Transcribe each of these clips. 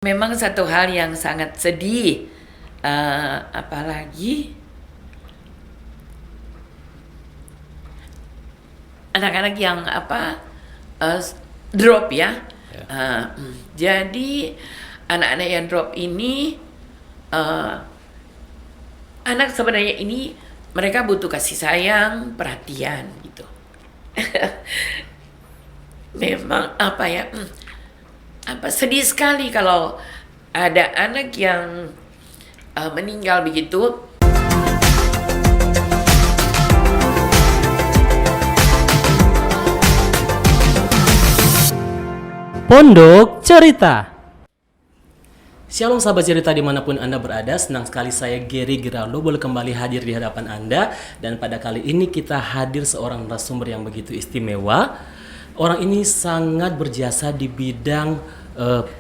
Memang satu hal yang sangat sedih, apalagi anak-anak yang uh, drop ya. Ya. Jadi anak-anak yang drop ini, uh, anak sebenarnya ini mereka butuh kasih sayang, perhatian gitu. Memang sedih sekali kalau ada anak yang meninggal begitu. Pondok Cerita. Shalom sahabat cerita dimanapun Anda berada, senang sekali saya Gary Giraldo boleh kembali hadir di hadapan Anda. Dan pada kali ini kita hadir seorang narasumber yang begitu istimewa. Orang ini sangat berjasa di bidang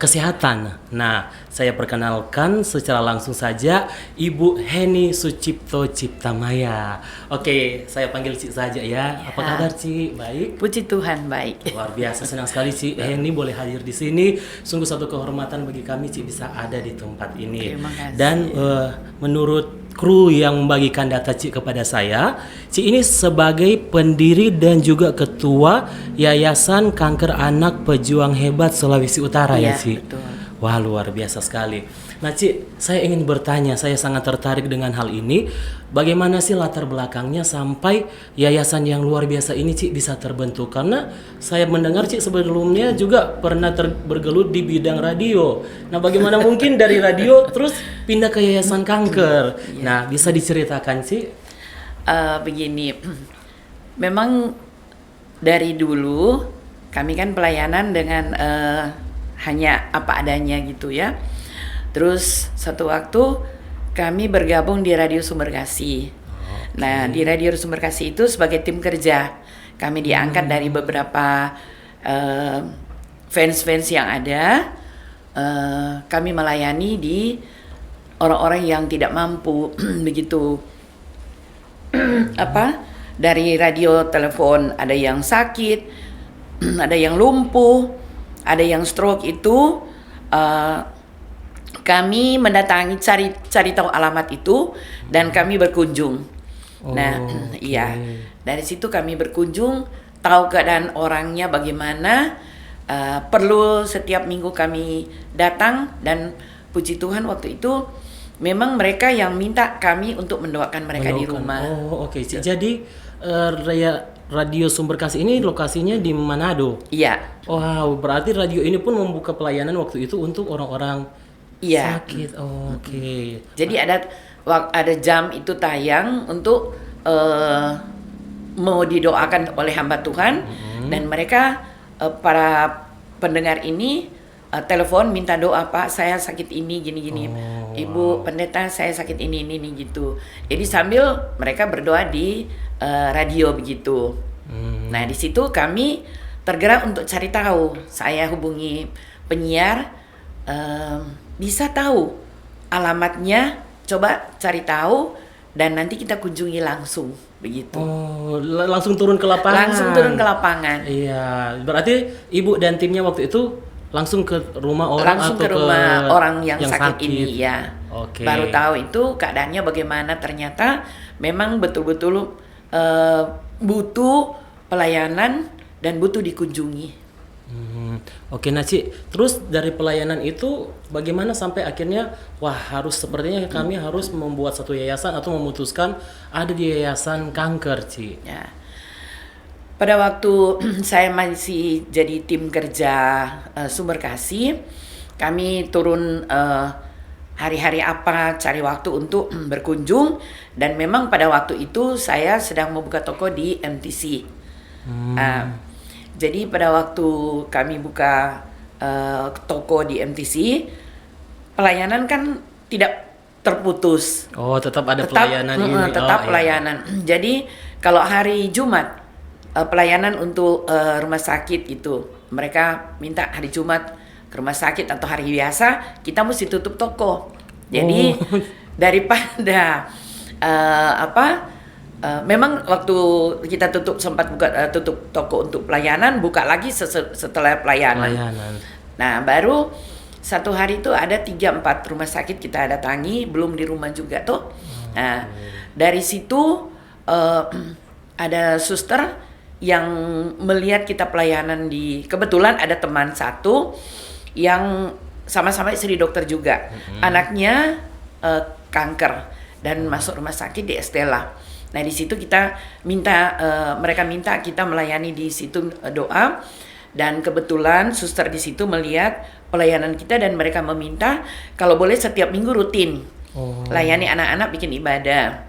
kesehatan. Nah, saya perkenalkan secara langsung saja Ibu Heni Sucipto Ciptamaya. Oke, saya panggil Cik saja ya. Apa kabar Cik? Baik? Puji Tuhan, baik. Luar biasa, senang sekali Cik Heni boleh hadir di sini. Sungguh satu kehormatan bagi kami Cik bisa ada di tempat ini. Terima kasih. Dan menurut kru yang membagikan data Cik kepada saya, Cik ini sebagai pendiri dan juga ketua Yayasan Kanker Anak Pejuang Hebat Sulawesi Utara ya Cik. Betul. Wah, luar biasa sekali. Nah Cik, saya ingin bertanya, saya sangat tertarik dengan hal ini. Bagaimana sih latar belakangnya sampai yayasan yang luar biasa ini Cik bisa terbentuk? Karena saya mendengar Cik sebelumnya juga pernah bergelut di bidang radio. Nah bagaimana mungkin dari radio terus pindah ke yayasan kanker? Nah bisa diceritakan Cik? Begini, memang dari dulu kami kan pelayanan dengan hanya apa adanya gitu ya. Terus satu waktu kami bergabung di Radio Sumber Kasih. Nah, di Radio Sumber Kasih itu sebagai tim kerja kami diangkat dari beberapa fans-fans yang ada. Kami melayani di orang-orang yang tidak mampu begitu. Dari radio telepon ada yang sakit, ada yang lumpuh, ada yang stroke itu. Kami mendatangi cari tahu alamat itu dan kami berkunjung. Nah, iya. Dari situ kami berkunjung, tahu keadaan orangnya bagaimana. Perlu setiap minggu kami datang dan puji Tuhan waktu itu memang mereka yang minta kami untuk mendoakan mereka di rumah. Oh, oke. Jadi Radio Sumber Kasih ini lokasinya di Manado. Iya. Wow, berarti radio ini pun membuka pelayanan waktu itu untuk orang-orang sakit. Oke. Jadi ada jam itu tayang untuk mau didoakan oleh hamba Tuhan dan mereka para pendengar ini telepon minta doa, Pak saya sakit ini gini-gini. Ibu pendeta saya sakit ini gitu. Jadi sambil mereka berdoa di radio begitu. Nah di situ kami tergerak untuk cari tahu. Saya hubungi penyiar, bisa tahu alamatnya, coba cari tahu dan nanti kita kunjungi langsung begitu. Oh, langsung turun ke lapangan. Langsung turun ke lapangan. Iya, berarti ibu dan timnya waktu itu langsung ke rumah orang langsung atau ke rumah orang yang sakit ini ya. Oke. Baru tahu itu keadaannya bagaimana, ternyata memang betul-betul butuh pelayanan dan butuh dikunjungi. Oke, nah Cik, terus dari pelayanan itu bagaimana sampai akhirnya harus sepertinya kami harus membuat satu yayasan atau memutuskan ada di yayasan kanker Cik. Ya. Pada waktu saya masih jadi tim kerja Sumber Kasih, kami turun hari-hari cari waktu untuk berkunjung, dan memang pada waktu itu saya sedang membuka toko di MTC. Jadi pada waktu kami buka toko di MTC, pelayanan kan tidak terputus. Oh, tetap ada pelayanan ini. Tetap pelayanan. Iya. Jadi kalau hari Jumat pelayanan untuk rumah sakit itu, mereka minta hari Jumat ke rumah sakit atau hari biasa kita mesti tutup toko. Jadi daripada memang waktu kita sempat buka tutup toko untuk pelayanan, buka lagi setelah pelayanan. Nah baru satu hari itu ada 3-4 rumah sakit kita datangi, belum di rumah juga tuh. Nah, dari situ ada suster yang melihat kita pelayanan kebetulan ada teman satu yang sama-sama istri dokter juga. Anaknya kanker dan masuk rumah sakit di Estella. Nah, di situ kita mereka minta kita melayani di situ doa, dan kebetulan suster di situ melihat pelayanan kita dan mereka meminta kalau boleh setiap minggu rutin layani anak-anak bikin ibadah.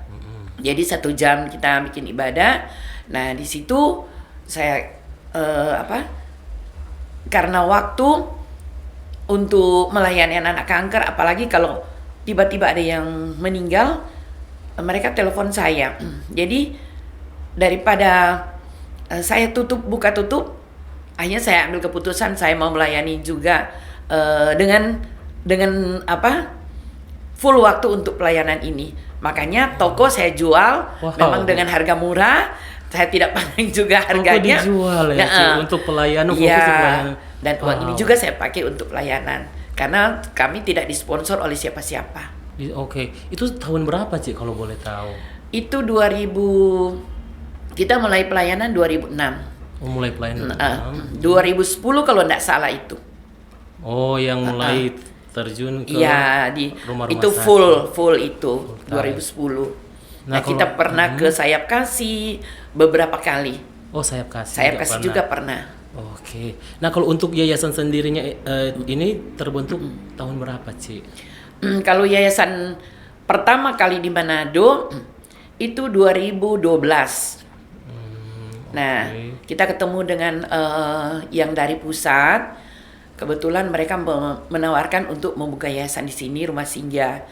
Jadi 1 jam kita bikin ibadah. Nah, di situ saya karena waktu untuk melayani anak-anak kanker, apalagi kalau tiba-tiba ada yang meninggal, mereka telepon saya. Jadi daripada saya buka tutup, akhirnya saya ambil keputusan saya mau melayani juga dengan full waktu untuk pelayanan ini. Makanya toko saya jual memang dengan harga murah. Saya tidak pandang juga harganya. Toko dijual ya, untuk pelayanan, fokus di pelayanan. Dan uang ini juga saya pakai untuk pelayanan karena kami tidak disponsor oleh siapa-siapa. Oke, itu tahun berapa Cik kalau boleh tahu? Itu 2000, kita mulai pelayanan 2006. Oh, mulai pelayanan 2010 kalau enggak salah itu. Oh, yang mulai terjun ke rumah-rumah itu sakit. full itu 2010. Nah, kita pernah ke Sayap Kasih beberapa kali. Oh, Sayap Kasih. Sayap Kasih juga pernah. Oke. Nah, kalau untuk yayasan sendirinya ini terbentuk tahun berapa, Ci? Kalau yayasan pertama kali di Manado itu 2012. Nah, kita ketemu dengan yang dari pusat. Kebetulan mereka menawarkan untuk membuka yayasan di sini, rumah singgah.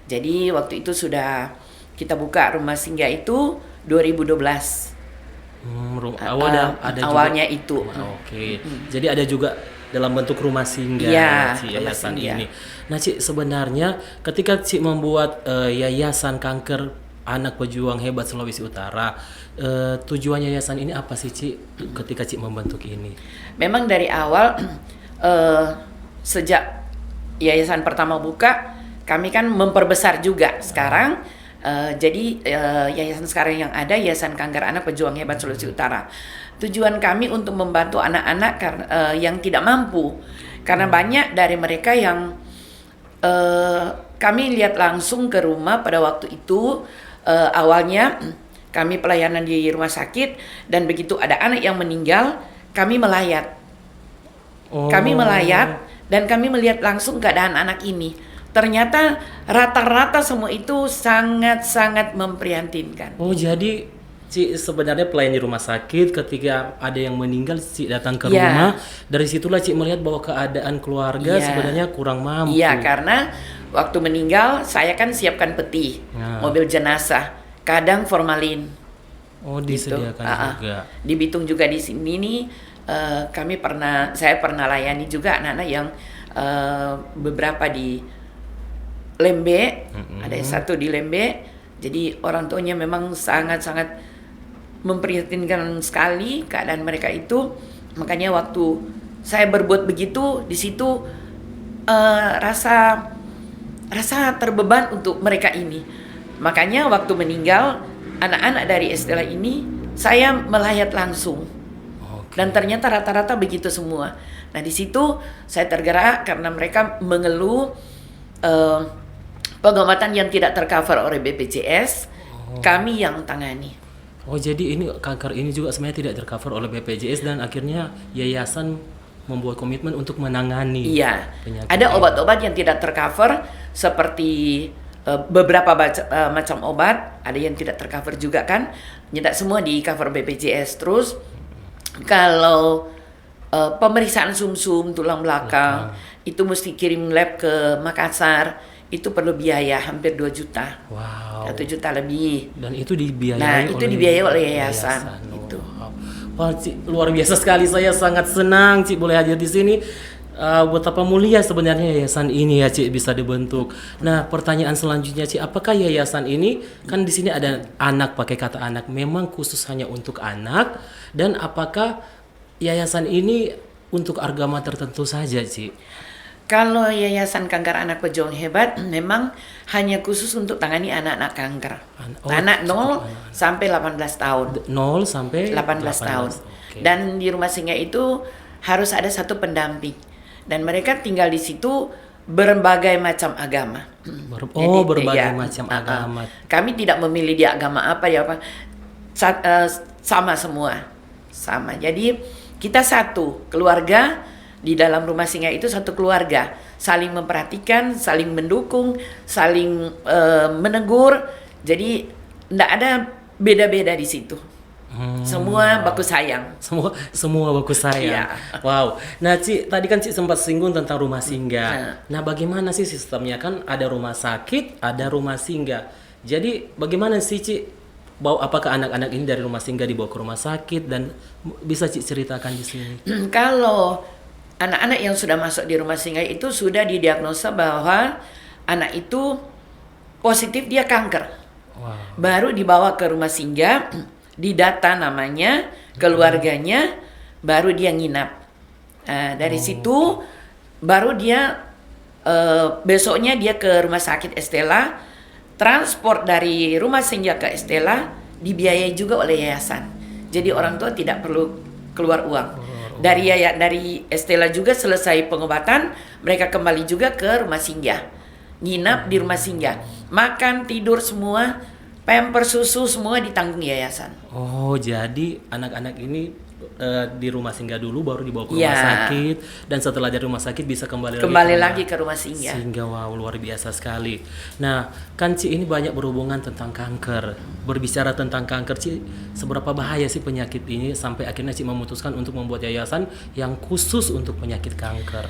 Jadi waktu itu sudah kita buka rumah singgah itu 2012. Awalnya juga itu. Oke. Jadi ada juga dalam bentuk rumah singgah yayasan ini. Nah, Cik, sebenarnya ketika Cik membuat yayasan kanker anak pejuang hebat Sulawesi Utara, tujuan yayasan ini apa sih, Cik, ketika Cik membentuk ini? Memang dari awal sejak yayasan pertama buka, kami kan memperbesar juga sekarang. Jadi yayasan sekarang yang ada Yayasan Kanker Anak Pejuang Hebat Sulawesi Utara. Tujuan kami untuk membantu anak-anak yang tidak mampu, karena banyak dari mereka yang kami lihat langsung ke rumah pada waktu itu. Awalnya kami pelayanan di rumah sakit, dan begitu ada anak yang meninggal, kami melayat. Kami melayat dan kami melihat langsung keadaan anak ini. Ternyata rata-rata semua itu sangat-sangat memprihatinkan. Oh, jadi Cik sebenarnya pelayan di rumah sakit, ketika ada yang meninggal Cik datang ke rumah. Dari situlah Cik melihat bahwa keadaan keluarga sebenarnya kurang mampu. Iya, karena waktu meninggal saya kan siapkan peti, mobil jenazah, kadang formalin. Oh, disediakan juga. Di Bitung juga di sini nih, saya pernah layani juga anak-anak yang beberapa di Lembe, ada satu di Lembe. Jadi orang tuanya memang sangat-sangat memprihatinkan sekali keadaan mereka itu. Makanya waktu saya berbuat begitu, di situ rasa terbeban untuk mereka ini. Makanya waktu meninggal anak-anak dari Estella ini, saya melayat langsung. Dan ternyata rata-rata begitu semua. Nah, di situ saya tergerak karena mereka mengeluh pengobatan yang tidak tercover oleh BPJS, kami yang tangani. Oh, jadi ini kanker ini juga sebenarnya tidak tercover oleh BPJS, dan akhirnya yayasan membuat komitmen untuk menangani. Iya. Ada obat-obat yang tidak tercover seperti beberapa macam obat, ada yang tidak tercover juga kan. Tidak semua di cover BPJS. Terus kalau pemeriksaan sumsum tulang belakang itu mesti kirim lab ke Makassar, itu perlu biaya hampir 2 juta. Wow. 1 juta lebih. Dan itu dibiayai oleh yayasan. Itu. Wah, Cik, luar biasa sekali. Saya sangat senang Cik boleh hadir di sini. Betapa mulia sebenarnya yayasan ini ya, Cik, bisa dibentuk. Nah, pertanyaan selanjutnya, Cik, apakah yayasan ini, kan di sini ada anak, pakai kata anak, memang khusus hanya untuk anak, dan apakah yayasan ini untuk agama tertentu saja, Cik? Kalau Yayasan Kanker Anak Pejuang Hebat memang hanya khusus untuk tangani anak-anak kanker. Anak 0 sampai 18 tahun. 0 sampai 18 tahun. Oke. Dan di rumah singgah itu harus ada satu pendamping. Dan mereka tinggal di situ berbagai macam agama. Berbagai ya, macam agama. Kami tidak memilih di agama apa ya apa. Sama semua. Sama. Jadi kita satu keluarga. Di dalam rumah singgah itu satu keluarga, saling memperhatikan, saling mendukung, saling menegur. Jadi tidak ada beda-beda di situ. Semua baku sayang. Semua baku sayang. Iya. Wow. Nah, Ci, tadi kan Ci sempat singgung tentang rumah singgah. Nah, bagaimana sih sistemnya? Kan ada rumah sakit, ada rumah singgah. Jadi, bagaimana sih, Ci? Apakah anak-anak ini dari rumah singgah dibawa ke rumah sakit dan bisa Ci ceritakan di sini? Kalau anak-anak yang sudah masuk di rumah singgah itu sudah didiagnosa bahwa anak itu positif dia kanker. Wow. Baru dibawa ke rumah singgah, didata namanya, keluarganya, baru dia nginap. Dari situ baru dia besoknya dia ke rumah sakit Estella, transport dari rumah singgah ke Estella dibiayai juga oleh yayasan. Jadi orang tua tidak perlu keluar uang. Dari Estella juga selesai pengobatan, mereka kembali juga ke rumah singgah. Nginap di rumah singgah. Makan, tidur semua, pamper, susu semua ditanggung yayasan. Oh, jadi anak-anak ini di rumah singgah dulu baru dibawa ke rumah sakit, dan setelah dari rumah sakit bisa kembali lagi ke rumah singgah. Sehingga wow, luar biasa sekali. Nah, kan Ci ini banyak berhubungan tentang kanker. Berbicara tentang kanker, Ci, seberapa bahaya sih penyakit ini sampai akhirnya Ci memutuskan untuk membuat yayasan yang khusus untuk penyakit kanker?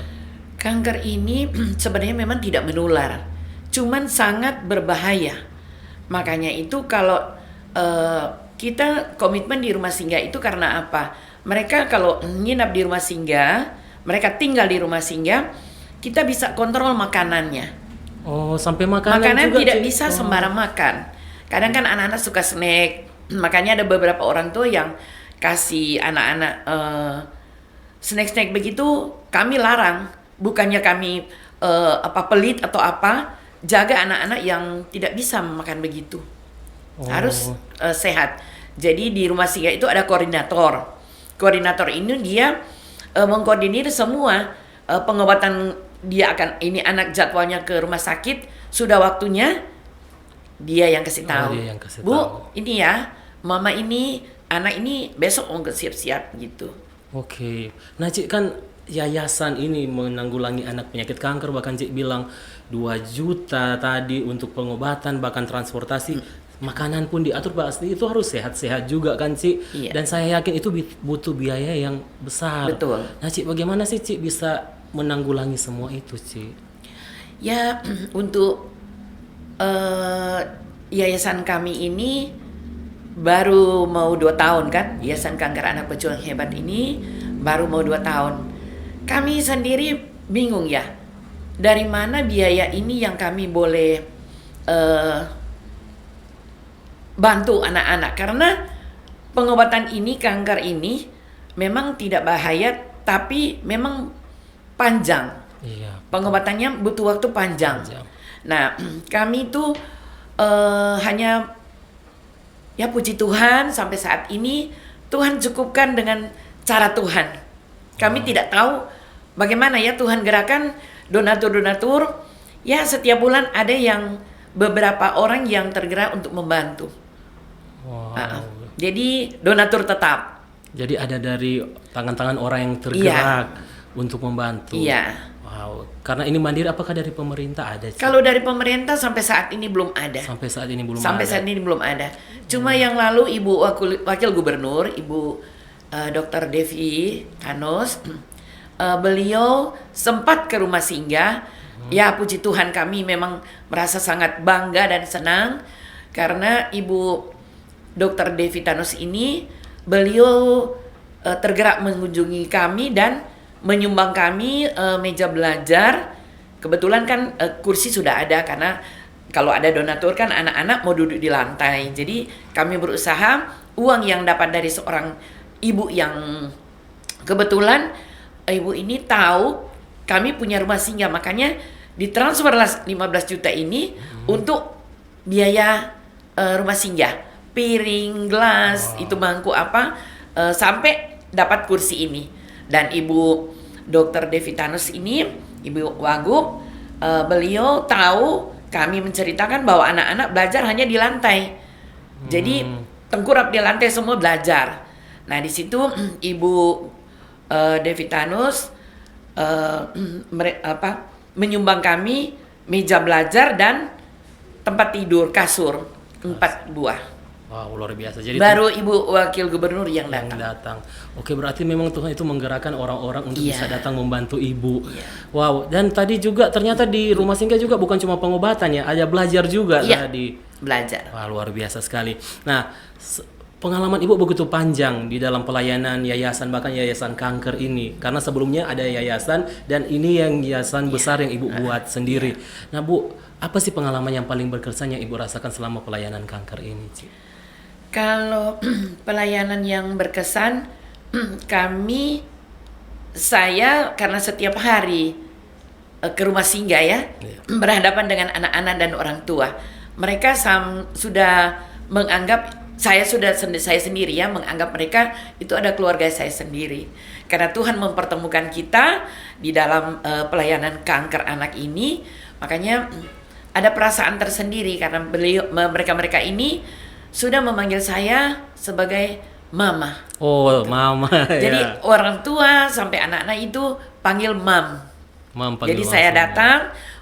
Kanker ini sebenarnya memang tidak menular, cuman sangat berbahaya. Makanya itu kalau kita komitmen di rumah singgah itu karena apa? Mereka kalau nginap di rumah singgah, mereka tinggal di rumah singgah, kita bisa kontrol makanannya. Oh, sampai makanan juga, tidak bisa sembarang makan. Kadang kan anak-anak suka snack, makanya ada beberapa orang tuh yang kasih anak-anak snack-snack begitu, kami larang. Bukannya kami pelit atau apa, jaga anak-anak yang tidak bisa makan begitu. Harus sehat. Jadi di rumah singgah itu ada koordinator. Koordinator ini dia mengkoordinir semua pengobatan. Dia akan ini anak jadwalnya ke rumah sakit, sudah waktunya dia yang kasih tahu. Bu, ini ya, mama ini, anak ini besok mau siap-siap gitu. Oke. Nah, Cik, kan yayasan ini menanggulangi anak penyakit kanker, bahkan Cik bilang 2 juta tadi untuk pengobatan, bahkan transportasi. Makanan pun diatur, pasti itu harus sehat-sehat juga kan, Cik? Iya. Dan saya yakin itu butuh biaya yang besar. Betul. Nah, Cik, bagaimana sih Cik bisa menanggulangi semua itu, Cik? Ya, untuk yayasan kami ini baru mau 2 tahun kan, Yayasan Kanker Anak Pejuang Hebat ini baru mau 2 tahun. Kami sendiri bingung ya, dari mana biaya ini yang kami boleh bantu anak-anak, karena pengobatan ini, kanker ini memang tidak bahaya, tapi memang panjang. Iya. Pengobatannya butuh waktu panjang. Nah, kami itu hanya ya puji Tuhan sampai saat ini Tuhan cukupkan dengan cara Tuhan. Kami tidak tahu bagaimana ya Tuhan gerakan donatur-donatur. Ya setiap bulan ada yang beberapa orang yang tergerak untuk membantu. Wow. Jadi donatur tetap. Jadi ada dari tangan-tangan orang yang tergerak untuk membantu. Iya. Wow. Karena ini mandiri, apakah dari pemerintah ada? Kalau dari pemerintah sampai saat ini belum ada. Sampai saat ini belum ada. Cuma yang lalu Ibu Wakil Gubernur, Ibu Dr. Devi Thanos, beliau sempat ke rumah singgah. Ya puji Tuhan, kami memang merasa sangat bangga dan senang karena Ibu Dr. Devi Thanos ini, beliau tergerak mengunjungi kami dan menyumbang kami meja belajar. Kebetulan kan kursi sudah ada, karena kalau ada donatur kan anak-anak mau duduk di lantai. Jadi kami berusaha uang yang dapat dari seorang ibu yang kebetulan ibu ini tahu kami punya rumah singgah, makanya ditransferlah 15 juta ini untuk biaya rumah singgah, piring, gelas, itu bangku apa, sampai dapat kursi ini. Dan Ibu Dr. Devitanus ini, Ibu Wagub, beliau tahu kami menceritakan bahwa anak-anak belajar hanya di lantai. Jadi tengkurap di lantai semua belajar. Nah di situ Ibu Devitanus menyumbang kami meja belajar dan tempat tidur, kasur 4 buah. Wow, luar biasa. Jadi baru Ibu Wakil Gubernur yang datang. Oke, berarti memang Tuhan itu menggerakkan orang-orang untuk Iya. bisa datang membantu Ibu. Iya. Wow, dan tadi juga ternyata di rumah singgah juga bukan cuma pengobatan ya, ada belajar juga Iya. tadi. Belajar. Wah, luar biasa sekali. Nah, pengalaman Ibu begitu panjang di dalam pelayanan yayasan, bahkan yayasan kanker ini. Karena sebelumnya ada yayasan dan ini yang yayasan besar yang Ibu buat sendiri. Nah, Bu, apa sih pengalaman yang paling berkesan yang Ibu rasakan selama pelayanan kanker ini, Ci? Kalau pelayanan yang berkesan, saya karena setiap hari ke rumah singgah ya, berhadapan dengan anak-anak dan orang tua. Mereka sudah menganggap saya sendiri ya, menganggap mereka itu ada keluarga saya sendiri. Karena Tuhan mempertemukan kita di dalam pelayanan kanker anak ini, makanya ada perasaan tersendiri karena mereka ini sudah memanggil saya sebagai mama. Oh, mama. Jadi Ya. orang tua sampai anak-anak itu panggil mam. Mam panggil Jadi saya langsung, datang,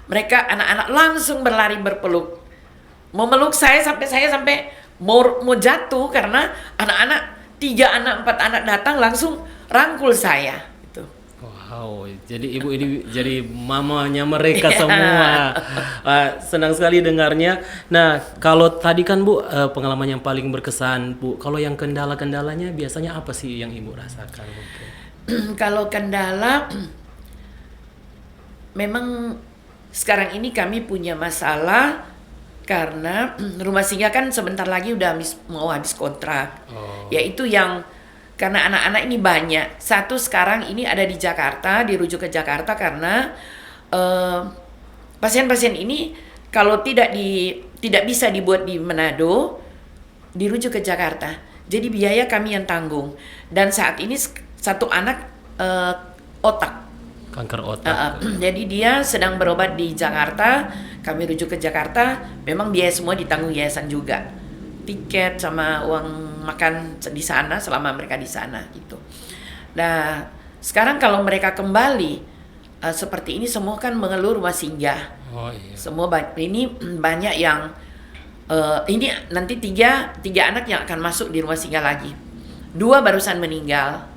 mereka anak-anak langsung berlari berpeluk. Memeluk saya sampai mau jatuh karena anak-anak 3 anak 4 anak datang langsung rangkul saya. Gitu. Wow, jadi Ibu ini jadi mamanya mereka Iya. semua. Senang sekali dengarnya. Nah, kalau tadi kan Bu pengalaman yang paling berkesan, Bu. Kalau yang kendala-kendalanya biasanya apa sih yang Ibu rasakan? Mungkin? Kalau kendala, memang sekarang ini kami punya masalah karena rumah singgah kan sebentar lagi udah mau habis kontrak. Yaitu yang karena anak-anak ini banyak. Satu sekarang ini ada di Jakarta, dirujuk ke Jakarta karena pasien-pasien ini kalau tidak bisa dibuat di Manado, dirujuk ke Jakarta. Jadi biaya kami yang tanggung. Dan saat ini satu anak otak. Kanker otak. Jadi dia sedang berobat di Jakarta, kami rujuk ke Jakarta, memang biaya semua ditanggung yayasan juga. Tiket sama uang makan di sana selama mereka di sana gitu. Nah, sekarang kalau mereka kembali seperti ini semua kan mengeluh rumah singgah. Oh iya. Semua ini banyak yang ini nanti tiga anak yang akan masuk di rumah singgah lagi. 2 barusan meninggal.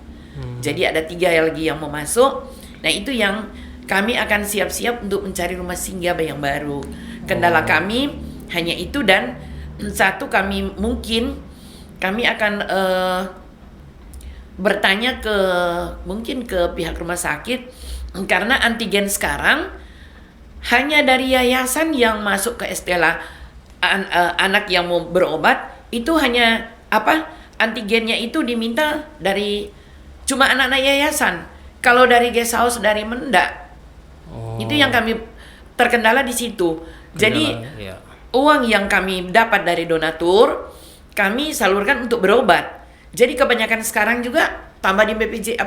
Jadi ada 3 lagi yang mau masuk. Nah, itu yang kami akan siap-siap untuk mencari rumah singgah yang baru. Kendala kami hanya itu, dan satu kami akan bertanya mungkin ke pihak rumah sakit karena antigen sekarang hanya dari yayasan yang masuk ke Estela anak yang mau berobat itu hanya antigennya itu diminta dari cuma anak-anak yayasan. Kalau dari guest house dari Mendak itu yang kami terkendala di situ. Jadi iya. uang yang kami dapat dari donatur kami salurkan untuk berobat. Jadi kebanyakan sekarang juga tambah di BPJ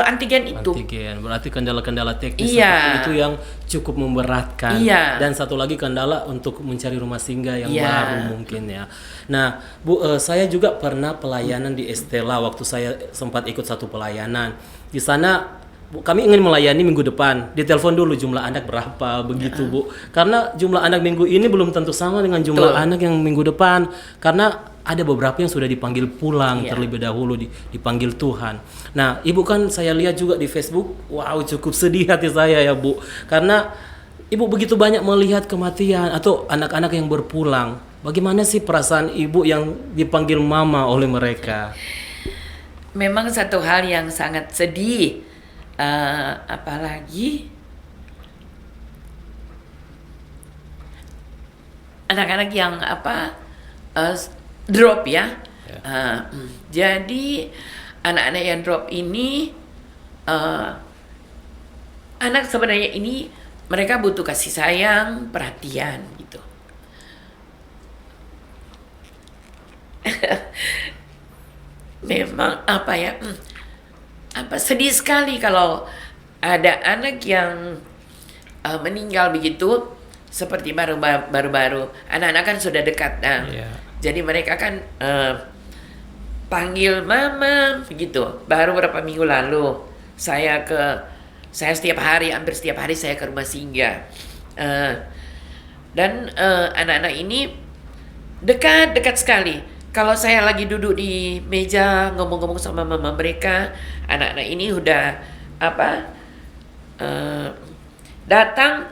antigen itu. Antigen, berarti kendala-kendala teknis Iya. seperti itu yang cukup memberatkan. Iya. Dan satu lagi kendala untuk mencari rumah singgah yang Iya. baru mungkin ya. Nah, Bu, saya juga pernah pelayanan di Estela waktu saya sempat ikut satu pelayanan. Di sana kami ingin melayani minggu depan. Ditelepon dulu jumlah anak berapa begitu, Bu. Karena jumlah anak minggu ini belum tentu sama dengan jumlah Betul. anak yang minggu depan. Karena ada beberapa yang sudah dipanggil pulang Iya. terlebih dahulu dipanggil Tuhan. Nah, Ibu kan saya lihat juga di Facebook, wow cukup sedih hati saya ya Bu. Karena Ibu begitu banyak melihat kematian atau anak-anak yang berpulang. Bagaimana sih perasaan Ibu yang dipanggil mama oleh mereka? Memang satu hal yang sangat sedih. Apalagi anak-anak yang drop ya. Jadi anak-anak yang drop ini anak sebenarnya ini mereka butuh kasih sayang, perhatian gitu. Memang sedih sekali kalau ada anak yang meninggal begitu, seperti baru-baru. Anak-anak kan sudah dekat, jadi mereka kan panggil mama begitu. Baru beberapa minggu lalu saya hampir setiap hari saya ke rumah singgah, dan anak-anak ini dekat sekali. Kalau saya lagi duduk di meja ngomong-ngomong sama mama mereka, anak-anak ini udah datang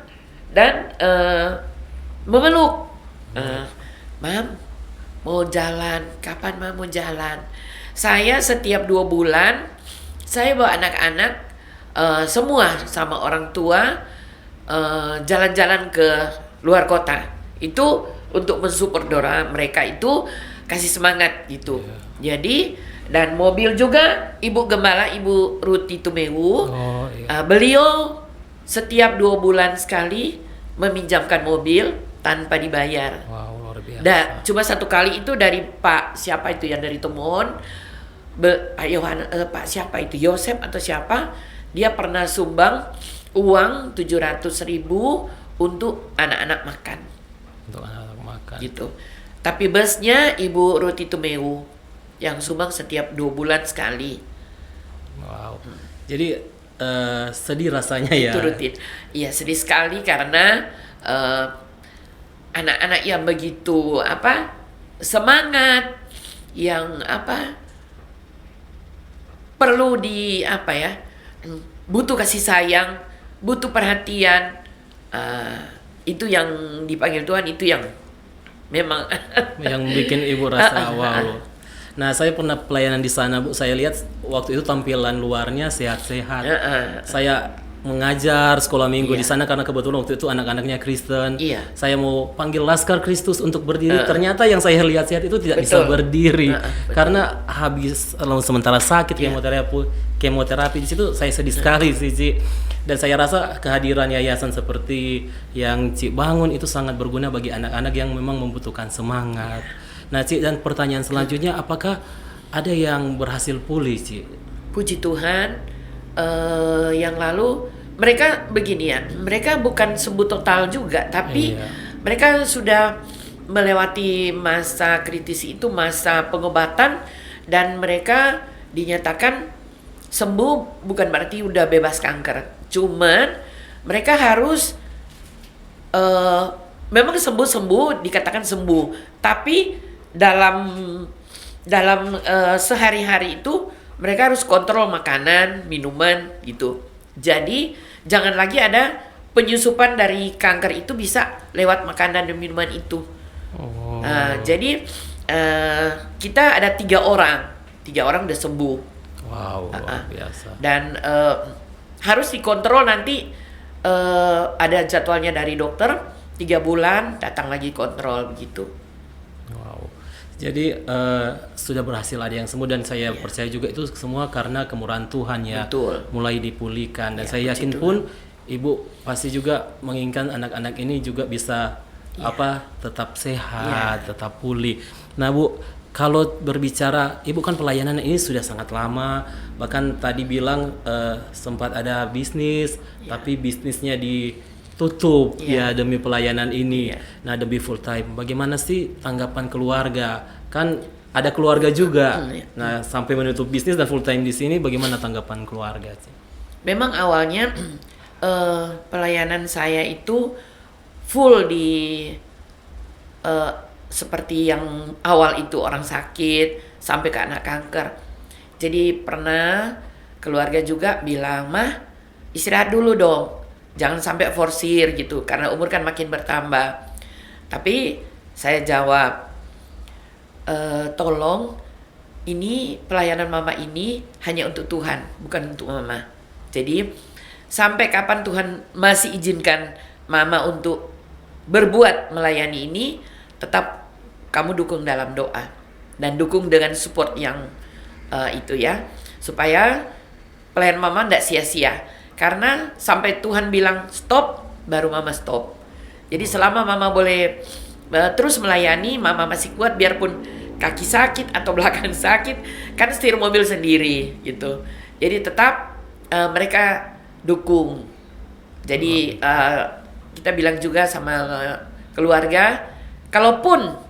dan memeluk. Mam, mau jalan? Kapan Mam mau jalan? Saya setiap 2 bulan saya bawa anak-anak semua sama orang tua jalan-jalan ke luar kota. Itu untuk mensupport Dora mereka itu, kasih semangat gitu. Jadi dan mobil juga Ibu Gembala, Ibu Ruti Tumewu, beliau setiap 2 bulan sekali meminjamkan mobil tanpa dibayar. Wow, luar biasa. Cuma 1 kali itu dari Pak siapa itu yang dari Temon, Pak siapa itu, Yosep atau siapa, dia pernah sumbang uang 700.000 untuk anak-anak makan. Untuk anak-anak makan. Gitu. Tapi busnya Ibu Ruti Tumewu yang sumbang setiap 2 bulan sekali. Wow. Jadi sedih rasanya ya. Itu rutin. Iya, sedih sekali karena anak-anak yang begitu semangat, yang perlu butuh kasih sayang, butuh perhatian, itu yang dipanggil Tuhan, itu yang memang yang bikin Ibu rasa wow. Nah, saya pernah pelayanan di sana, Bu. Saya lihat waktu itu tampilan luarnya sehat-sehat. Saya mengajar sekolah minggu di sana karena kebetulan waktu itu anak-anaknya Kristen. Saya mau panggil Laskar Kristus untuk berdiri. Ternyata yang saya lihat sehat itu tidak bisa berdiri karena habis sementara sakit kemoterapi di situ. Saya sedih sekali sih, Ci. Dan saya rasa kehadiran yayasan seperti yang Ci bangun itu sangat berguna bagi anak-anak yang memang membutuhkan semangat. Nah, Ci, dan pertanyaan selanjutnya, apakah ada yang berhasil pulih, Ci? Puji Tuhan, yang lalu mereka begini ya, mereka bukan sembuh total juga, tapi mereka sudah melewati masa kritis itu, masa pengobatan, dan mereka dinyatakan sembuh, bukan berarti udah bebas kanker. Cuman mereka harus memang sembuh dikatakan sembuh, tapi dalam sehari-hari itu mereka harus kontrol makanan, minuman gitu. Jadi jangan lagi ada penyusupan dari kanker itu bisa lewat makanan dan minuman itu. Jadi kita ada 3 orang udah sembuh. Wow, luar biasa. Dan harus dikontrol nanti, ada jadwalnya dari dokter, 3 bulan datang lagi kontrol begitu. Wow. Jadi sudah berhasil ada yang sembuh, dan saya percaya juga itu semua karena kemurahan Tuhan ya. Betul. Mulai dipulihkan, dan saya yakin pun Ibu pasti juga menginginkan anak-anak ini juga bisa tetap sehat, tetap pulih. Nah, Bu, kalau berbicara, Ibu kan pelayanan ini sudah sangat lama, bahkan tadi bilang sempat ada bisnis, tapi bisnisnya ditutup ya demi pelayanan ini. Nah, demi full time. Bagaimana sih tanggapan keluarga? Kan ada keluarga juga. Nah, sampai menutup bisnis dan full time di sini, bagaimana tanggapan keluarga sih? Memang awalnya pelayanan saya itu full di seperti yang awal itu, orang sakit sampai ke anak kanker. Jadi pernah keluarga juga bilang, "Mah, istirahat dulu dong. Jangan sampai forsir gitu, karena umur kan makin bertambah." Tapi saya jawab, tolong, ini pelayanan mama ini hanya untuk Tuhan, bukan untuk mama. Jadi sampai kapan Tuhan masih izinkan mama untuk berbuat melayani ini, tetap kamu dukung dalam doa dan dukung dengan support yang itu ya, supaya pelayanan mama tidak sia-sia. Karena sampai Tuhan bilang stop, baru mama stop. Jadi selama mama boleh terus melayani, mama masih kuat biarpun kaki sakit atau belakang sakit, kan setir mobil sendiri gitu. Jadi tetap mereka dukung. Jadi kita bilang juga sama keluarga, kalaupun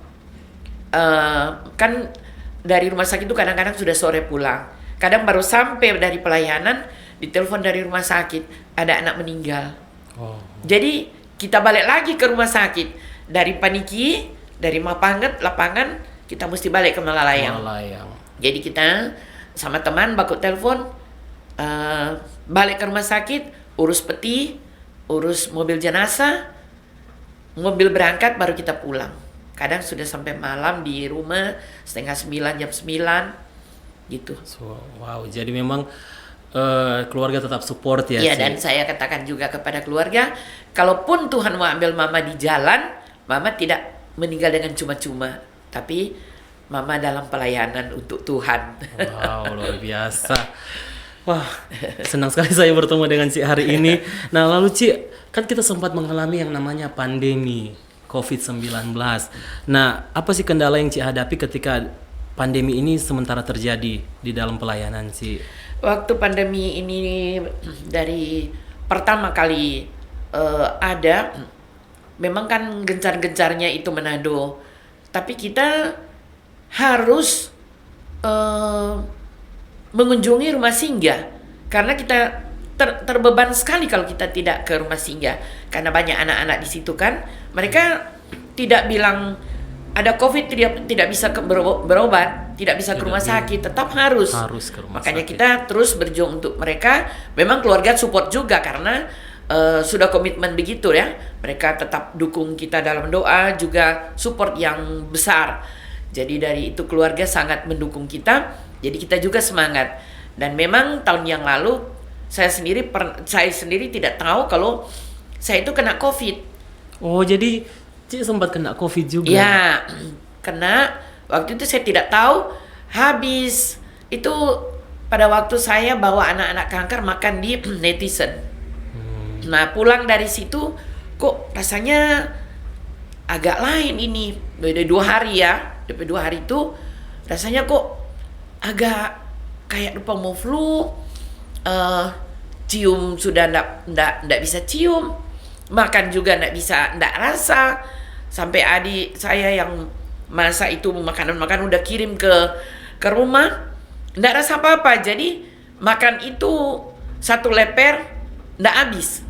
kan dari rumah sakit itu kadang-kadang sudah sore pulang, kadang baru sampai dari pelayanan ditelepon dari rumah sakit ada anak meninggal. Jadi kita balik lagi ke rumah sakit dari Paniki, dari lapangan kita mesti balik ke Malalayang. Jadi kita sama teman baku telepon, balik ke rumah sakit, urus peti, urus mobil jenazah, mobil berangkat baru kita pulang. Kadang sudah sampai malam di rumah 8:30, jam 9 gitu. Wow, jadi memang keluarga tetap support ya. Iya, dan saya katakan juga kepada keluarga, kalaupun Tuhan mau ambil mama di jalan, mama tidak meninggal dengan cuma-cuma, tapi mama dalam pelayanan untuk Tuhan. Wow, luar biasa. Wah, senang sekali saya bertemu dengan Cik hari ini. Nah, lalu Cik, kan kita sempat mengalami yang namanya pandemi COVID-19. Nah, apa sih kendala yang Cik hadapi ketika pandemi ini sementara terjadi di dalam pelayanan Cik? Waktu pandemi ini dari pertama kali ada, memang kan gencar-gencarnya itu Manado. Tapi kita harus mengunjungi rumah singgah karena kita terbeban sekali kalau kita tidak ke rumah singgah, karena banyak anak-anak di situ kan. Mereka tidak bilang ada COVID tidak bisa berobat, tidak bisa ke rumah sakit, tetap harus ke rumah Makanya sakit. kita terus berjuang untuk mereka. Memang keluarga support juga karena sudah komitmen begitu ya. Mereka tetap dukung kita dalam doa, juga support yang besar. Jadi dari itu keluarga sangat mendukung kita. Jadi kita juga semangat. Dan memang tahun yang lalu saya sendiri tidak tahu kalau saya itu kena COVID. Oh, jadi Cik sempat kena COVID juga? Ya, kena. Waktu itu saya tidak tahu. Habis itu pada waktu saya bawa anak-anak kanker makan di netizen. Nah, pulang dari situ kok rasanya agak lain ini. Beda 2 hari ya. DP 2 hari itu rasanya kok agak kayak lupa mau flu. Cium sudah ndak bisa cium. Makan juga ndak rasa. Sampai adik saya yang masa itu makanan udah kirim ke rumah, ndak rasa apa-apa. Jadi makan itu 1 leper ndak habis.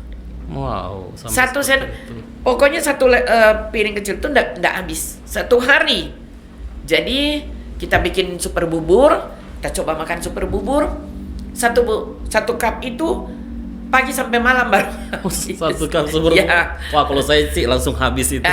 Wow, pokoknya 1 piring kecil itu ndak habis 1 hari. Jadi kita bikin super bubur, kita coba makan super bubur. Satu cup itu pagi sampai malam baru habis. 1 cup super bubur. Ya. Wah, kalau saya sih langsung habis itu.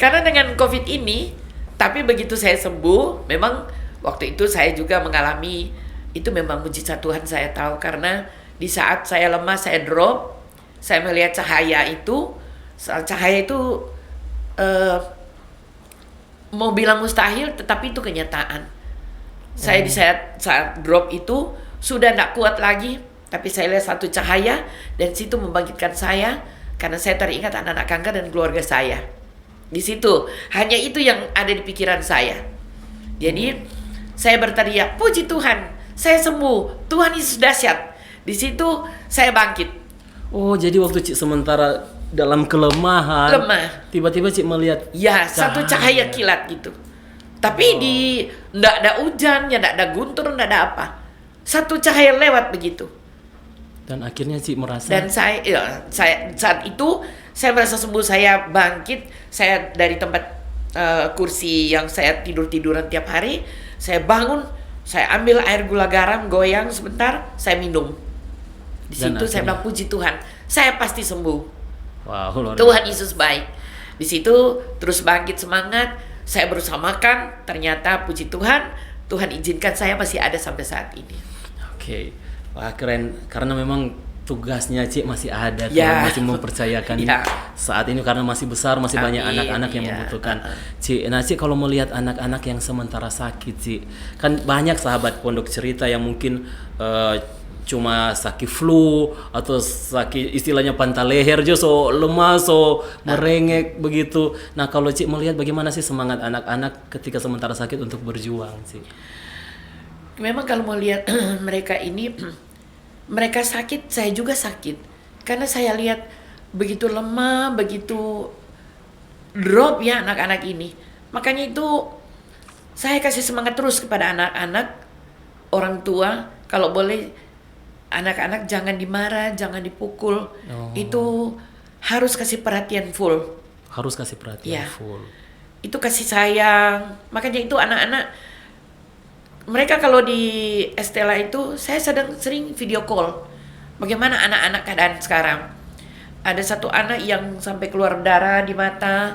Karena dengan COVID ini, tapi begitu saya sembuh, memang waktu itu saya juga mengalami, itu memang mujizat Tuhan, saya tahu. Karena di saat saya lemah, saya drop, saya melihat cahaya itu mau bilang mustahil, tetapi itu kenyataan. Saya di saat drop itu sudah tidak kuat lagi, tapi saya lihat satu cahaya dan situ membangkitkan saya, karena saya teringat anak-anak kanker dan keluarga saya. Di situ hanya itu yang ada di pikiran saya. Jadi saya berteriak, puji Tuhan, saya sembuh, Tuhan Yesus dahsyat. Di situ saya bangkit. Oh, jadi waktu Cik sementara dalam kelemahan, tiba-tiba Cik melihat satu cahaya kilat gitu. Tapi ndak ada hujan, ndak ada guntur, ndak ada apa. Satu cahaya lewat begitu. Dan akhirnya Cik merasa. Dan saya saat itu saya merasa sembuh, saya bangkit, saya dari tempat kursi yang saya tiduran tiap hari, saya bangun, saya ambil air gula garam, goyang sebentar, saya minum. Di situ saya bilang, puji Tuhan, saya pasti sembuh. Wow, Tuhan Yesus baik. Di situ terus bangkit semangat, saya berusaha makan, ternyata puji Tuhan, Tuhan izinkan saya masih ada sampai saat ini. Oke. Wah, keren, karena memang tugasnya Cik masih ada, Tuhan masih mempercayakan saat ini karena masih besar, masih banyak anak-anak yang membutuhkan. Cik, nah Cik kalau melihat anak-anak yang sementara sakit, Cik, kan banyak sahabat Pondok Cerita yang mungkin cuma sakit flu atau sakit istilahnya pantat leher aja so lemah so merengek begitu. Nah kalau Cik melihat bagaimana sih semangat anak-anak ketika sementara sakit untuk berjuang sih? Memang kalau mau lihat mereka ini, mereka sakit, saya juga sakit. Karena saya lihat begitu lemah, begitu drop ya anak-anak ini. Makanya itu saya kasih semangat terus kepada anak-anak, orang tua, kalau boleh anak-anak jangan dimarah, jangan dipukul. Itu harus kasih perhatian full. Harus kasih perhatian Ya. full. Itu kasih sayang. Makanya itu anak-anak, mereka kalau di Estela itu saya sering video call. Bagaimana anak-anak keadaan sekarang? Ada satu anak yang sampai keluar darah di mata,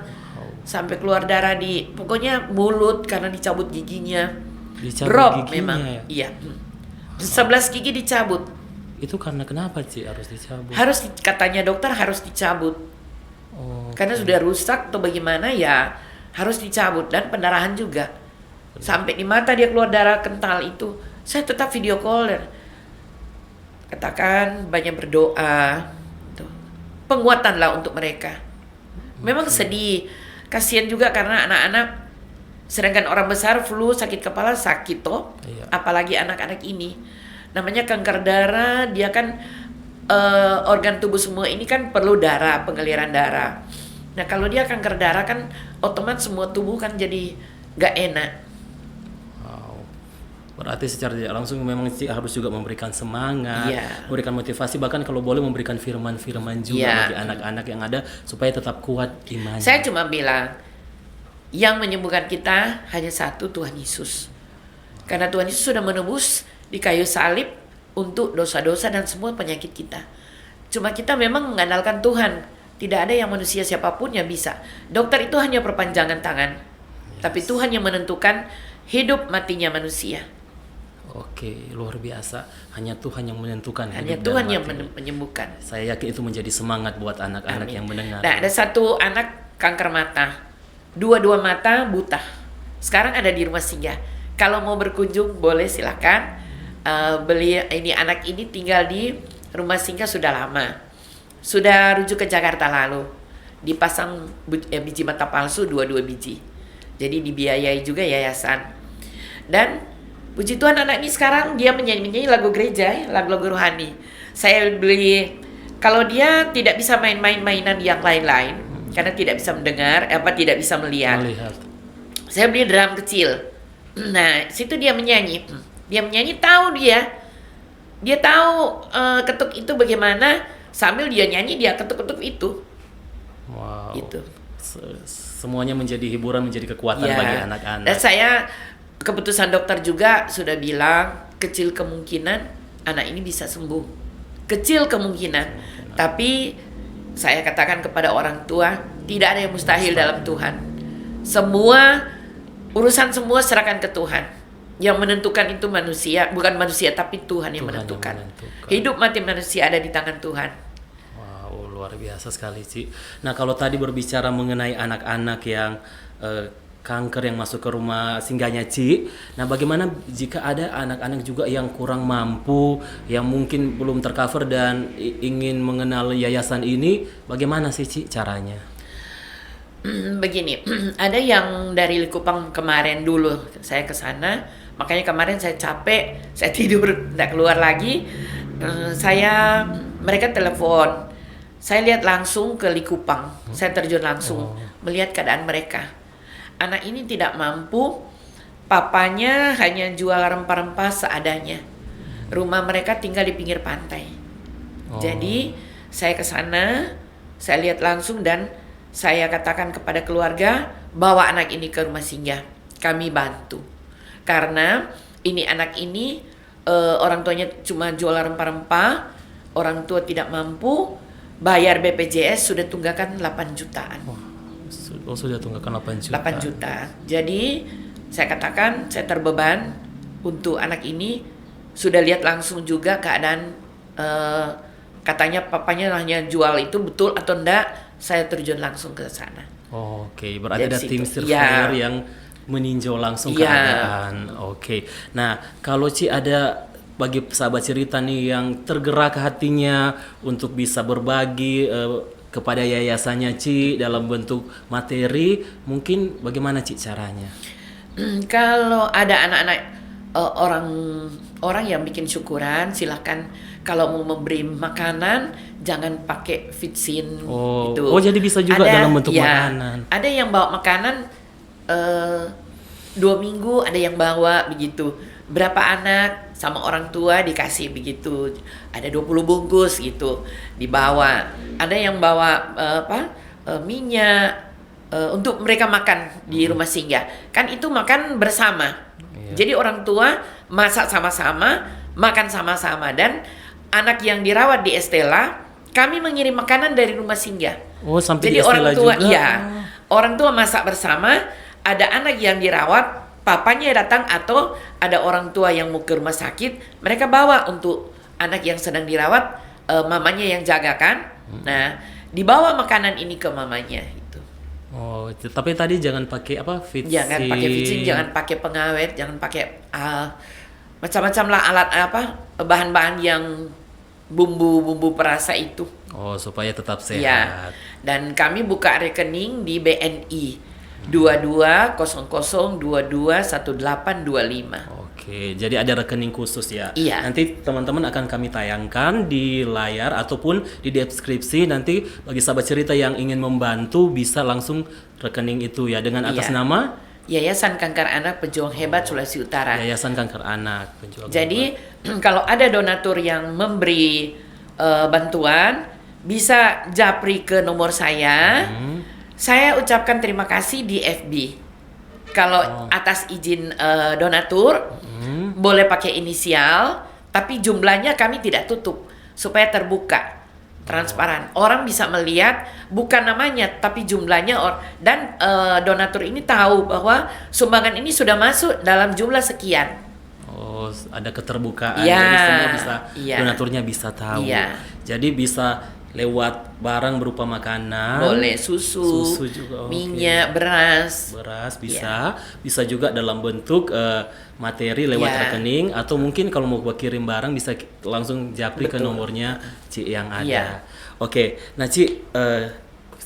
sampai keluar darah di pokoknya mulut karena dicabut giginya. Dicabut Drop giginya memang. ya? Iya. 11 gigi dicabut. Itu karena kenapa Cik harus dicabut? Katanya dokter harus dicabut. Oh, Karena sudah rusak atau bagaimana ya harus dicabut, dan pendarahan juga. Sampai di mata dia keluar darah kental itu. Saya tetap video call dan katakan banyak berdoa. Tuh. Penguatan lah untuk mereka. Memang sedih, kasihan juga karena anak-anak, sedangkan orang besar flu, sakit kepala sakit toh. Iya. Apalagi anak-anak ini. Namanya kanker darah, dia kan organ tubuh semua ini kan perlu darah, pengaliran darah. Nah kalau dia kanker darah kan otomatis semua tubuh kan jadi gak enak. Wow. Berarti secara tidak langsung memang Cik harus juga memberikan semangat, Iya. memberikan motivasi, bahkan kalau boleh memberikan firman-firman juga Iya. bagi anak-anak yang ada supaya tetap kuat imannya. Saya cuma bilang, yang menyembuhkan kita hanya satu, Tuhan Yesus. Karena Tuhan Yesus sudah menebus di kayu salib untuk dosa-dosa dan semua penyakit kita. Cuma kita memang mengandalkan Tuhan. Tidak ada yang manusia siapapun yang bisa. Dokter itu hanya perpanjangan tangan. Tapi Tuhan yang menentukan hidup matinya manusia. Oke, luar biasa. Hanya Tuhan yang menentukan Hanya hidup Tuhan dan yang mati. menyembuhkan. Saya yakin itu menjadi semangat buat anak-anak Amin. yang mendengar. Nah, ada satu anak kanker mata. Dua-dua mata buta. Sekarang ada di rumah singgah. Kalau mau berkunjung boleh silakan. Anak ini tinggal di rumah singgah sudah lama. Sudah rujuk ke Jakarta lalu. Dipasang biji mata palsu 22 biji. Jadi dibiayai juga yayasan. Dan puji Tuhan anak ini sekarang dia menyanyi lagu gereja, lagu-lagu rohani. Saya beli, kalau dia tidak bisa main-main mainan yang lain-lain karena tidak bisa mendengar, tidak bisa melihat. Saya beli drum kecil. Nah, situ dia menyanyi. Dia menyanyi, tahu dia tahu ketuk itu bagaimana, sambil dia nyanyi dia ketuk-ketuk itu. Wow. Gitu. Semuanya menjadi hiburan, menjadi kekuatan Ya. bagi anak-anak. Dan saya, keputusan dokter juga sudah bilang kecil kemungkinan anak ini bisa sembuh. Kecil kemungkinan. Tapi saya katakan kepada orang tua, tidak ada yang mustahil dalam Tuhan. Urusan semua serahkan ke Tuhan. Yang menentukan itu manusia, bukan manusia tapi Tuhan yang menentukan. Hidup mati manusia ada di tangan Tuhan. Wow, luar biasa sekali Ci. Nah kalau tadi berbicara mengenai anak-anak yang kanker yang masuk ke rumah singgahnya Ci, nah bagaimana jika ada anak-anak juga yang kurang mampu, yang mungkin belum tercover dan ingin mengenal yayasan ini, bagaimana sih Ci caranya? Begini, ada yang dari Likupang kemarin dulu saya ke sana, makanya kemarin saya capek, saya tidur tidak keluar lagi. Mereka telepon, saya lihat langsung ke Likupang, saya terjun langsung melihat keadaan mereka. Anak ini tidak mampu, papanya hanya jual rempah-rempah seadanya. Rumah mereka tinggal di pinggir pantai. Jadi saya ke sana, saya lihat langsung dan saya katakan kepada keluarga, bawa anak ini ke rumah singgah, kami bantu. Karena ini anak ini orang tuanya cuma jual rempah-rempah, orang tua tidak mampu, bayar BPJS sudah tunggakan 8 jutaan. Sudah tunggakan 8 juta. 8 juta. Jadi saya katakan saya terbeban untuk anak ini, sudah lihat langsung juga keadaan katanya papanya hanya jual itu betul atau enggak. Saya terjun langsung ke sana. Oke, berarti Dari ada situ. tim surveyor Ya. yang meninjau langsung Ya. keadaan. Oke. Nah, kalau Ci ada bagi sahabat cerita nih yang tergerak hatinya untuk bisa berbagi kepada yayasannya Ci dalam bentuk materi, mungkin bagaimana Ci caranya? Kalau ada anak-anak orang yang bikin syukuran, silakan kalau mau memberi makanan jangan pakai vitsin gitu. Oh jadi bisa juga dalam bentuk makanan. Ada yang bawa makanan 2 minggu, ada yang bawa begitu. Berapa anak sama orang tua dikasih begitu. Ada 20 bungkus gitu dibawa. Ada yang bawa minyak untuk mereka makan di rumah singgah. Kan itu makan bersama. Jadi orang tua masak sama-sama, makan sama-sama, dan anak yang dirawat di Estela, kami mengirim makanan dari rumah singgah. Oh, sampai jadi di Estela orang tua juga. Iya. Orang tua masak bersama, ada anak yang dirawat, papanya datang atau ada orang tua yang mau ke rumah sakit, mereka bawa untuk anak yang sedang dirawat, mamanya yang jaga kan. Nah, dibawa makanan ini ke mamanya itu. Oh, tapi tadi jangan pakai vitsin. Jangan pakai vitsin, jangan pakai pengawet, jangan pakai macam-macam lah alat bahan-bahan yang bumbu-bumbu perasa itu. Oh, supaya tetap sehat. Ya. Dan kami buka rekening di BNI 2200221825. Oke, jadi ada rekening khusus ya. Iya. Nanti teman-teman akan kami tayangkan di layar ataupun di deskripsi. Nanti bagi sahabat cerita yang ingin membantu bisa langsung rekening itu ya dengan atas nama Yayasan Kanker Anak Pejuang Hebat Sulawesi Utara. Yayasan Kanker Anak Pejuang Jadi kalau ada donatur yang memberi bantuan, bisa japri ke nomor saya. Saya ucapkan terima kasih di FB. Kalau atas izin donatur, boleh pakai inisial, tapi jumlahnya kami tidak tutup supaya terbuka, transparan. Orang bisa melihat bukan namanya, tapi jumlahnya. Dan donatur ini tahu bahwa sumbangan ini sudah masuk dalam jumlah sekian. Oh, ada keterbukaan. Ya, jadi semua bisa, iya. donaturnya bisa tahu. Iya. Jadi bisa lewat barang berupa makanan. Boleh susu juga, minyak, beras bisa. Bisa juga dalam bentuk materi lewat rekening, atau mungkin kalau mau kirim barang bisa langsung japri ke nomornya Ci yang ada. Oke, nah Ci,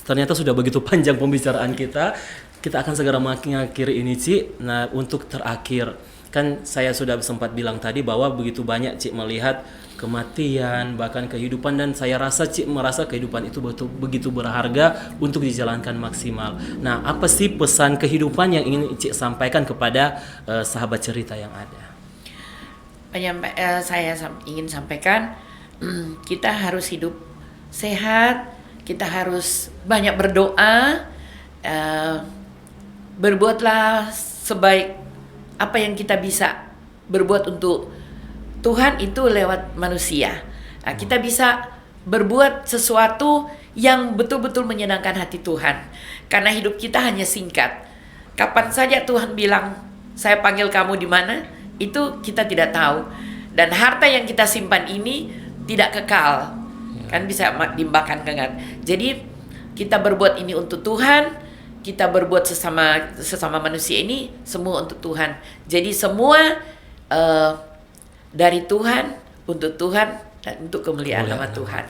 ternyata sudah begitu panjang pembicaraan kita. Kita akan segera mengakhiri ini Ci. Nah, untuk terakhir, kan saya sudah sempat bilang tadi bahwa begitu banyak Ci melihat kematian, bahkan kehidupan, dan saya rasa Ci merasa kehidupan itu begitu berharga untuk dijalankan maksimal. Nah, apa sih pesan kehidupan yang ingin Ci sampaikan kepada sahabat cerita yang ada? Saya ingin sampaikan, kita harus hidup sehat, kita harus banyak berdoa, berbuatlah sebaik apa yang kita bisa berbuat untuk Tuhan itu lewat manusia. Nah, kita bisa berbuat sesuatu yang betul-betul menyenangkan hati Tuhan. Karena hidup kita hanya singkat. Kapan saja Tuhan bilang, saya panggil kamu di mana, itu kita tidak tahu. Dan harta yang kita simpan ini tidak kekal. Kan bisa dimakan kengat. Jadi kita berbuat ini untuk Tuhan, kita berbuat sesama manusia ini semua untuk Tuhan. Jadi semua dari Tuhan, untuk Tuhan, dan untuk kemuliaan nama Tuhan.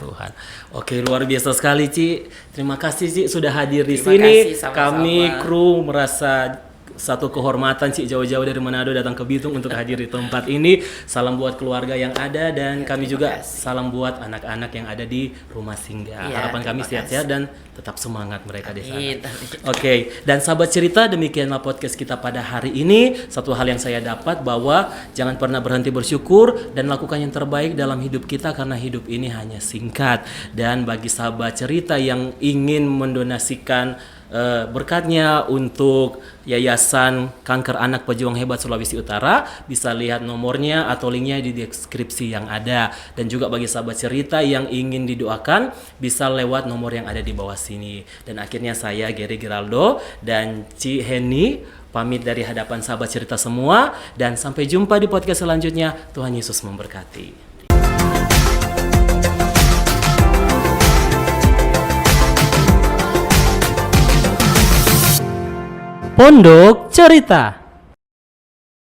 Oke, luar biasa sekali Ci. Terima kasih Ci sudah hadir di Terima sini. kasih, sama-sama. Kami kru merasa satu kehormatan Ci jauh-jauh dari Manado datang ke Bitung untuk hadir di tempat ini. Salam buat keluarga yang ada, dan kami juga salam buat anak-anak yang ada di rumah singgah. Harapan kami sehat-sehat dan tetap semangat mereka di sana. Oke, dan sahabat cerita, demikianlah podcast kita pada hari ini. Satu hal yang saya dapat bahwa jangan pernah berhenti bersyukur dan lakukan yang terbaik dalam hidup kita, karena hidup ini hanya singkat. Dan bagi sahabat cerita yang ingin mendonasikan berkatnya untuk Yayasan Kanker Anak Pejuang Hebat Sulawesi Utara, bisa lihat nomornya atau linknya di deskripsi yang ada. Dan juga bagi sahabat cerita yang ingin didoakan, bisa lewat nomor yang ada di bawah sini. Dan akhirnya saya Gary Giraldo dan Ci Heni pamit dari hadapan sahabat cerita semua, dan sampai jumpa di podcast selanjutnya. Tuhan Yesus memberkati. Pondok Cerita.